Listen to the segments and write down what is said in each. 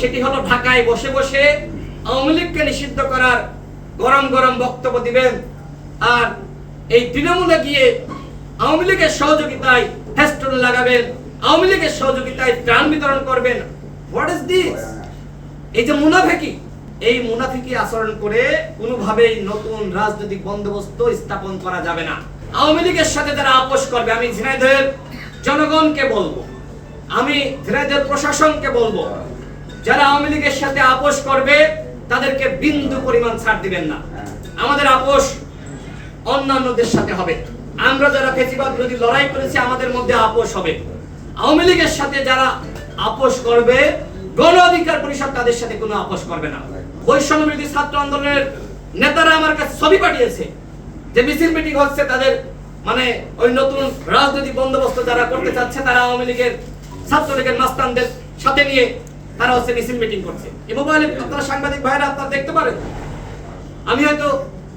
সেটি হলো ঢাকায় বসে বসে আওয়ামী লীগকে নিষিদ্ধ করার গরম গরম বক্তব্য দিবেন আর এই তৃণমূলে গিয়ে আওয়ামী লীগের সহযোগিতায় ফেস্টুন লাগাবেন, আওয়ামী লীগের সহযোগিতায় ত্রাণ বিতরণ করবেন। What is this? এই যে মুনাফিকি, এই মুনাফিকি আচরণ করে কোনোভাবেই নতুন রাজনৈতিক বন্দোবস্ত স্থাপন করা যাবে না। আওয়ামী লীগের সাথে যারা আপোষ করবে, আমি ঝিনাইদহের জনগণকে বলবো, আমি ঝিনাইদহের প্রশাসনকে বলবো, যারা আওয়ামী লীগের সাথে আপোষ করবে তাদেরকে বিন্দু পরিমাণ ছাড় দিবেন না। আমাদের আপোষ অন্যান্যদের সাথে হবে। আমরা যারা ফ্যাসিবাদ বিরোধী লড়াই করেছি আমাদের মধ্যে আপোষ হবে। আওয়ামী লীগের সাথে যারা আপোষ করবে, গণ অধিকার পরিষদ তাদের সাথে কোনো আপোষ করবে না। বৈষম্য বিরোধী ছাত্র আন্দোলনের নেতারা আমার কাছে ছবি পাঠিয়েছে যে মিছিল মিটিং হচ্ছে, তাদের মানে ওই নতুন রাজনৈতিক বন্দোবস্ত যারা করতে চাচ্ছে তারা আওয়ামী লীগের ছাত্রলীগের মাস্তানদের সাথে নিয়ে তারা হচ্ছে মিছিল মিটিং করছে। এই মোবাইলে আপনারা সাংবাদিক ভাইরা আপনারা দেখতে পারেন। আমি হয়তো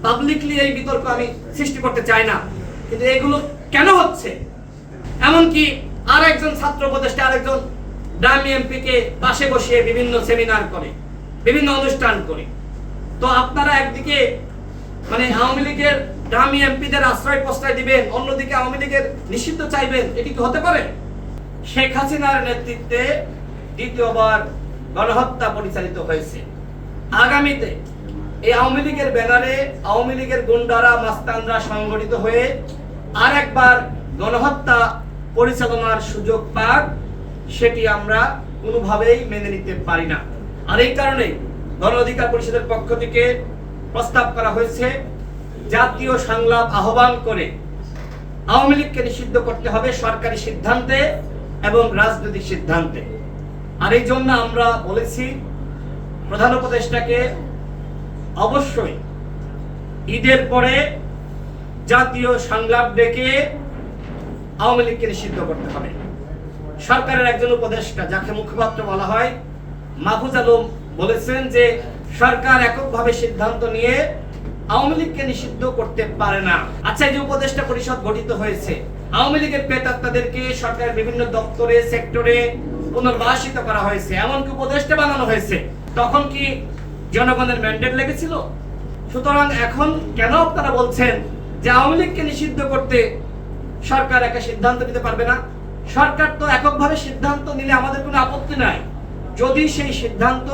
পাবলিকলি এই বিতর্ক আমি সৃষ্টি করতে চাই না, কিন্তু এগুলো কেন হচ্ছে? এমনকি আর একজন ছাত্র উপদেষ্টা আরেকজন ডামি এমপি কে পাশে বসিয়ে বিভিন্ন সেমিনার করে, বিভিন্ন অনুষ্ঠান করে। তো আপনারা একদিকে মানে আওয়ামী লীগের ডামি এমপিদের আশ্রয় প্রশ্রয় দিবেন, অন্যদিকে আওয়ামী লীগের নিষিদ্ধ চাইবেন, এটি কি হতে পারে? শেখ হাসিনার নেতৃত্বে দ্বিতীয়বার গণহত্যা পরিচালিত হয়েছে। আগামীতে এই আওয়ামী লীগের ব্যানারে আওয়ামী লীগের গুন্ডারা মাস্তানরা সংগঠিত হয়ে আরেকবার গণহত্যা পরিচালনার সুযোগ পাক, সেটি আমরা কোনোভাবেই মেনে নিতে পারি না। আর এই কারণে গণ অধিকার পরিষদের পক্ষ থেকে প্রস্তাব করা হয়েছে জাতীয় সংলাপ আহ্বান করে আওয়ামী লীগকে নিষিদ্ধ করতে হবে সরকারি সিদ্ধান্তে এবং রাজনৈতিক সিদ্ধান্তে। আর এই জন্য আমরা বলেছি প্রধান উপদেষ্টাকে অবশ্যই ঈদের পরে জাতীয় সংলাপ ডেকে আওয়ামী লীগকে নিষিদ্ধ করতে হবে। সরকারের একজন উপদেষ্টা যাকে মুখপাত্র বলা হয় মাহফুজ আলম বলেছেন যে সরকার এককভাবে সিদ্ধান্ত নিয়ে আওয়ামী লীগকে নিষিদ্ধ করতে পারে না। আচ্ছা, এই যে উপদেষ্টা পরিষদ গঠিত হয়েছে, আওয়ামী লীগের প্রেতাত্মাদেরকে সরকারের বিভিন্ন দপ্তরে সেক্টরে পুনর্বাসিত করা হয়েছে, এমনকি উপদেষ্টা বানানো হয়েছে। তখন কি জনগণের ম্যান্ডেট লেগেছিল? সুতরাং এখন কেন আপনারা বলছেন যে আওয়ামী লীগকে নিষিদ্ধ করতে সরকার একা সিদ্ধান্ত নিতে পারবে না? সরকার তো এককভাবে সিদ্ধান্ত নিলে আমাদের কোনো আপত্তি নাই, যদি সেই সিদ্ধান্ত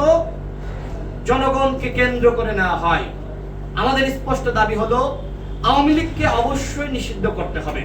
জনগণকে কেন্দ্র করে নেওয়া হয়। আমাদের স্পষ্ট দাবি হলো আওয়ামী লীগকে অবশ্যই নিষিদ্ধ করতে হবে।